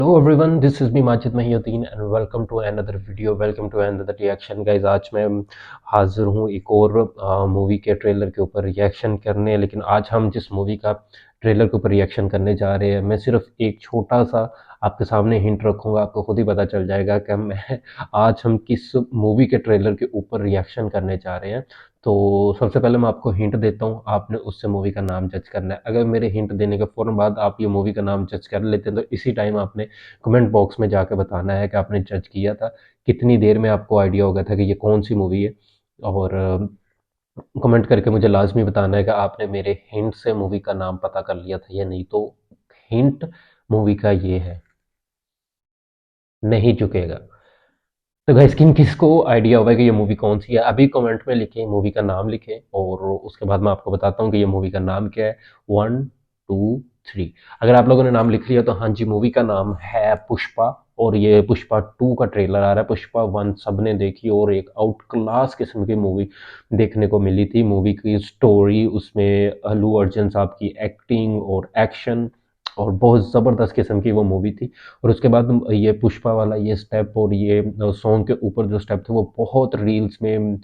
Hello everyone, this is me Majid Mahiuddin and welcome to another video, welcome to another reaction guys। आज मैं हाजिर हूँ एक और मूवी के ट्रेलर के ऊपर रिएक्शन करने। लेकिन आज हम जिस मूवी का ट्रेलर के ऊपर रिएक्शन करने जा रहे हैं, मैं सिर्फ एक छोटा सा आपके सामने हिंट रखूंगा, आपको खुद ही पता चल जाएगा कि आज हम किस मूवी के ट्रेलर के ऊपर रिएक्शन करने जा रहे हैं। तो सबसे पहले मैं आपको हिंट देता हूँ, आपने उससे मूवी का नाम जज करना है। अगर मेरे हिंट देने के फ़ौरन बाद आप ये मूवी का नाम जज कर लेते हैं तो इसी टाइम आपने कमेंट बॉक्स में जाकर बताना है कि आपने जज किया था, कितनी देर में आपको आइडिया हो गया था कि ये कौन सी मूवी है। और कमेंट करके मुझे लाजमी बताना है कि आपने मेरे हिंट से मूवी का नाम पता कर लिया था या नहीं। तो हिंट मूवी का ये है, नहीं झुकेगा। तो गाइस किन किसको आइडिया होगा कि ये मूवी कौन सी है, अभी कमेंट में लिखें, मूवी का नाम लिखें और उसके बाद मैं आपको बताता हूँ कि ये मूवी का नाम क्या है। 1 2 3। अगर आप लोगों ने नाम लिख लिया तो हाँ जी, मूवी का नाम है पुष्पा। और ये पुष्पा 2 का ट्रेलर आ रहा है। पुष्पा 1 सबने देखी और एक आउट क्लास किस्म की मूवी देखने को मिली थी। मूवी की स्टोरी, उसमें अल्लू अर्जुन साहब की एक्टिंग और एक्शन और बहुत ज़बरदस्त किस्म की वो मूवी थी। और उसके बाद ये पुष्पा वाला ये स्टेप और ये सॉन्ग के ऊपर जो स्टेप थे वो बहुत रील्स में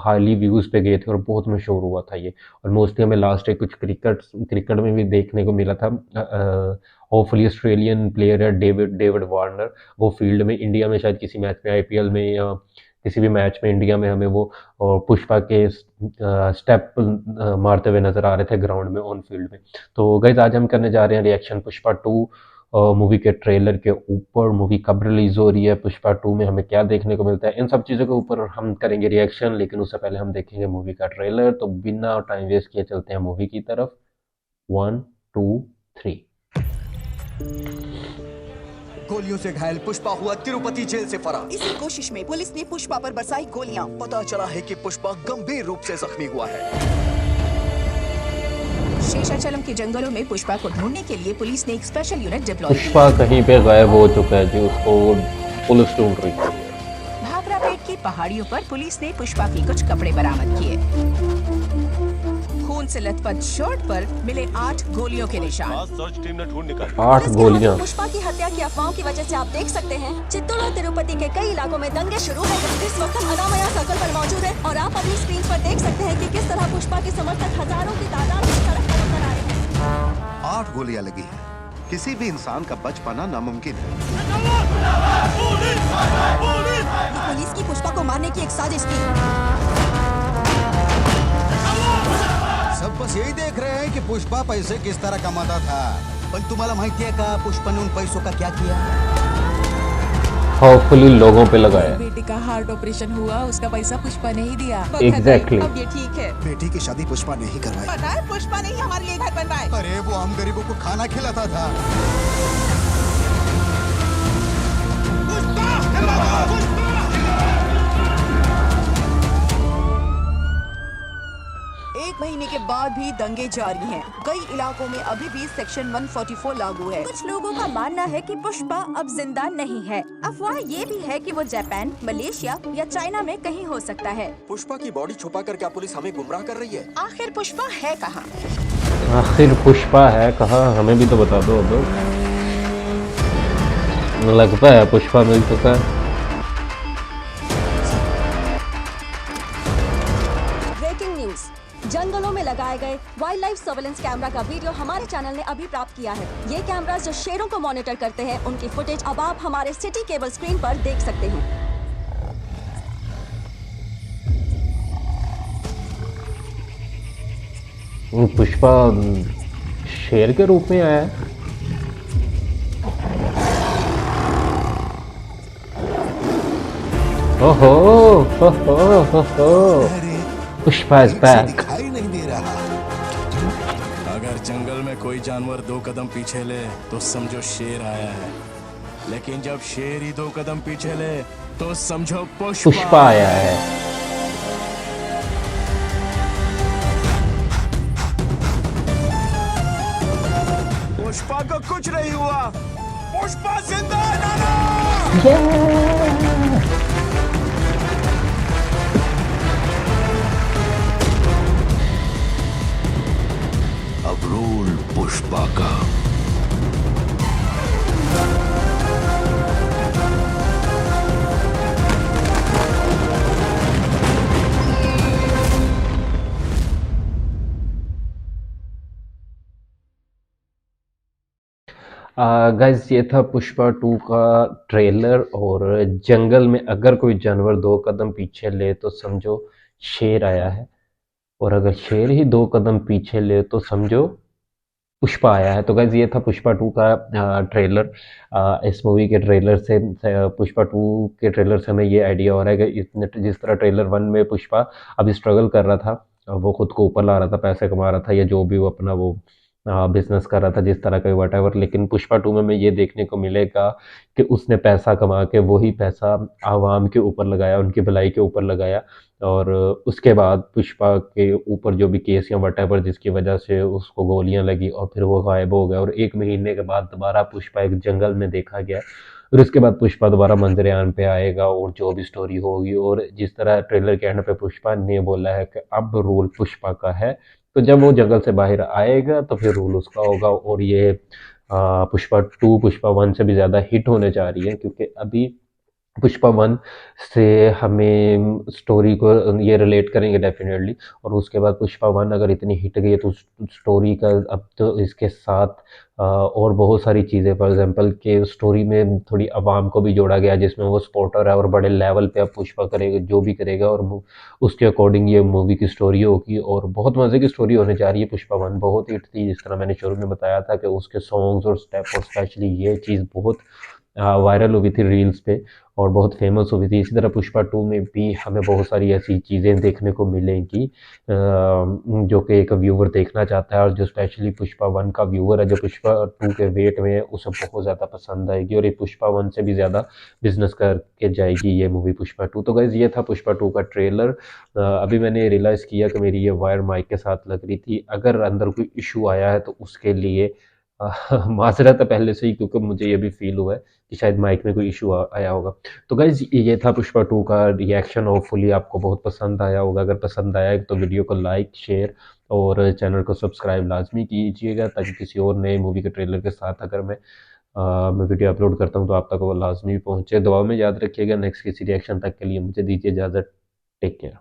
हाईली व्यूज़ पे गए थे और बहुत मशहूर हुआ था ये। और मोस्टली हमें लास्ट एक कुछ क्रिकेट में भी देखने को मिला था। होपफुली ऑस्ट्रेलियन प्लेयर है डेविड डेविड वार्नर, वो फील्ड में इंडिया में शायद किसी मैच में, आईपीएल में या किसी भी मैच में इंडिया में हमें वो पुष्पा के स्टेप मारते हुए नजर आ रहे थे ग्राउंड में, ऑन फील्ड में। तो गाइज आज हम करने जा रहे हैं रिएक्शन पुष्पा 2 मूवी के ट्रेलर के ऊपर। मूवी कब रिलीज हो रही है, पुष्पा 2 में हमें क्या देखने को मिलता है, इन सब चीज़ों के ऊपर हम करेंगे रिएक्शन। लेकिन उससे पहले हम देखेंगे मूवी का ट्रेलर। तो बिना टाइम वेस्ट किए चलते हैं मूवी की तरफ। 1 2 3। गोलियों से घायल पुष्पा हुआ तिरुपति जेल से फरार। इसी कोशिश में पुलिस ने पुष्पा पर बरसाई गोलियां। पता चला है कि पुष्पा गंभीर रूप से जख्मी हुआ है। शेषाचलम के जंगलों में पुष्पा को ढूंढने के लिए पुलिस ने एक स्पेशल यूनिट डिप्लॉय की। पुष्पा कहीं पे गायब हो चुका है जी, उसको पुलिस ढूंढ रही है। भाखरापेट की पहाड़ियों पर पुलिस ने पुष्पा के कुछ कपड़े बरामद किए। खून से लथपथ शर्ट पर मिले 8 गोलियों के निशान। सर्च टीम ने ढूंढ निकाली 8 गोलियां। पुष्पा की हत्या की अफवाहों की वजह से आप देख सकते हैं चित्तौड़ और तिरुपति के कई इलाकों में दंगे शुरू हो गए। इस वक्त हम अनामया सर्कल पर मौजूद हैं और आप अपनी स्क्रीन पर देख सकते हैं कि किस तरह पुष्पा के समर्थक हजारों की तादाद में सड़क पर उतर आए हैं। 8 गोलियां लगी हैं। किसी भी इंसान का बच पाना नामुमकिन है। पुलिस की पुष्पा को मारने की एक साजिश थी। सब बस यही देख रहे हैं कि पुष्पा पैसे किस तरह कमाता था। पण तुम्हाला माहिती आहे का पुष्पाने उन पैसों का क्या किया? होपफुली लोगों पे लगाया। बेटे का हार्ट ऑपरेशन हुआ, उसका पैसा पुष्पा ने ही दिया। एग्जैक्टली। अब ये ठीक है। बेटी की शादी पुष्पा ने ही करवाई। पता है पुष्पा ने ही हमारे लिए घर बनवाए। अरे वो हम गरीबों को खाना खिलाता था। एक महीने के बाद भी दंगे जारी हैं। कई इलाकों में अभी भी सेक्शन 144 लागू है। कुछ लोगों का मानना है कि पुष्पा अब जिंदा नहीं है। अफवाह ये भी है कि वो जापान, मलेशिया या चाइना में कहीं हो सकता है। पुष्पा की बॉडी छुपाकर क्या पुलिस हमें गुमराह कर रही है? आखिर पुष्पा है कहाँ? आखिर पुष्पा है कहाँ, हमें भी तो बता दो। अब लगता है पुष्पा मिल चुका है। ब्रेकिंग न्यूज, जंगलों में लगाए गए वाइल्ड लाइफ सर्वेलेंस कैमरा का वीडियो हमारे चैनल ने अभी प्राप्त किया है। ये कैमरा जो शेरों को मॉनिटर करते हैं, उनकी फुटेज अब आप हमारे सिटी केबल स्क्रीन पर देख सकते हैं। पुष्पा शेर के रूप में आया है। ओहो पुष्पा इज बैक। दिखाई नहीं दे रहा। अगर जंगल में कोई जानवर 2 कदम पीछे ले तो समझो शेर आया है, लेकिन जब शेर ही 2 कदम पीछे ले तो समझो पुष्पा आया है। पुष्पा को कुछ नहीं हुआ। पुष्पा जिंदा है नाना। अब रोल पुष्पा का। गाइस ये था पुष्पा 2 का ट्रेलर। और जंगल में अगर कोई जानवर 2 कदम पीछे ले तो समझो शेर आया है, और अगर शेर ही 2 कदम पीछे ले तो समझो पुष्पा आया है। तो गाइज ये था पुष्पा 2 का ट्रेलर। इस मूवी के ट्रेलर से पुष्पा 2 के ट्रेलर से हमें ये आइडिया हो रहा है कि इतने जिस तरह ट्रेलर 1 में पुष्पा अभी स्ट्रगल कर रहा था, वो खुद को ऊपर ला रहा था, पैसे कमा रहा था, या जो भी वो अपना वो बिजनेस कर रहा था जिस तरह का वट एवर, लेकिन पुष्पा 2 में हमें ये देखने को मिलेगा कि उसने पैसा कमा के वही पैसा आवाम के ऊपर लगाया, उनकी भलाई के ऊपर लगाया। और उसके बाद पुष्पा के ऊपर जो भी केस या वटेवर जिसकी वजह से उसको गोलियां लगी और फिर वो गायब हो गया, और 1 महीने के बाद दोबारा पुष्पा एक जंगल में देखा गया। और उसके बाद पुष्पा दोबारा मंजरेआन पे आएगा और जो भी स्टोरी होगी, और जिस तरह ट्रेलर के एंड पे पुष्पा ने बोला है कि अब रूल पुष्पा का है, तो जब वो जंगल से बाहर आएगा तो फिर रूल उसका होगा। और ये पुष्पा 2 पुष्पा 1 से भी ज़्यादा हिट होने जा रही है, क्योंकि अभी पुष्पा 1 से हमें स्टोरी को ये रिलेट करेंगे डेफिनेटली, और उसके बाद पुष्पा 1 अगर इतनी हिट गई है तो स्टोरी का अब तो इसके साथ और बहुत सारी चीज़ें, फॉर एग्जांपल कि स्टोरी में थोड़ी आवाम को भी जोड़ा गया जिसमें वो सपोर्टर है, और बड़े लेवल पे अब पुष्पा करेगा जो भी करेगा, और उसके अकॉर्डिंग ये मूवी की स्टोरी होगी। और बहुत मज़े की स्टोरी होने जा रही है। पुष्पा 1 बहुत हिट थी, जिस तरह मैंने शुरू में बताया था कि उसके सॉन्ग्स और स्टेप, और स्पेशली ये चीज़ बहुत वायरल हुई थी रील्स पे और बहुत फेमस हुई थी। इसी तरह पुष्पा 2 में भी हमें बहुत सारी ऐसी चीज़ें देखने को मिलेंगी जो कि एक व्यूअर देखना चाहता है, और जो स्पेशली पुष्पा 1 का व्यूअर है जो पुष्पा 2 के वेट में है उसे बहुत ज़्यादा पसंद आएगी, और ये पुष्पा 1 से भी ज़्यादा बिजनेस करके जाएगी ये मूवी पुष्पा 2। तो गाइज ये था पुष्पा 2 का ट्रेलर। अभी मैंने रियलाइज़ किया कि मेरी ये वायर माइक के साथ लग रही थी। अगर अंदर कोई इशू आया है तो उसके लिए माजरत है पहले से ही, क्योंकि मुझे ये भी फील हुआ है कि शायद माइक में कोई इशू आया होगा। तो गाइज ये था पुष्पा 2 का रिएक्शन। होपफुली आपको बहुत पसंद आया होगा। अगर पसंद आया है तो वीडियो को लाइक, शेयर और चैनल को सब्सक्राइब लाजमी कीजिएगा, ताकि किसी और नए मूवी के ट्रेलर के साथ अगर मैं वीडियो अपलोड करता हूँ तो आप तक वो लाजमी पहुँचे। दुआ में याद रखिएगा। नेक्स्ट किसी रिएक्शन तक के लिए मुझे दीजिए इजाज़त। Take care.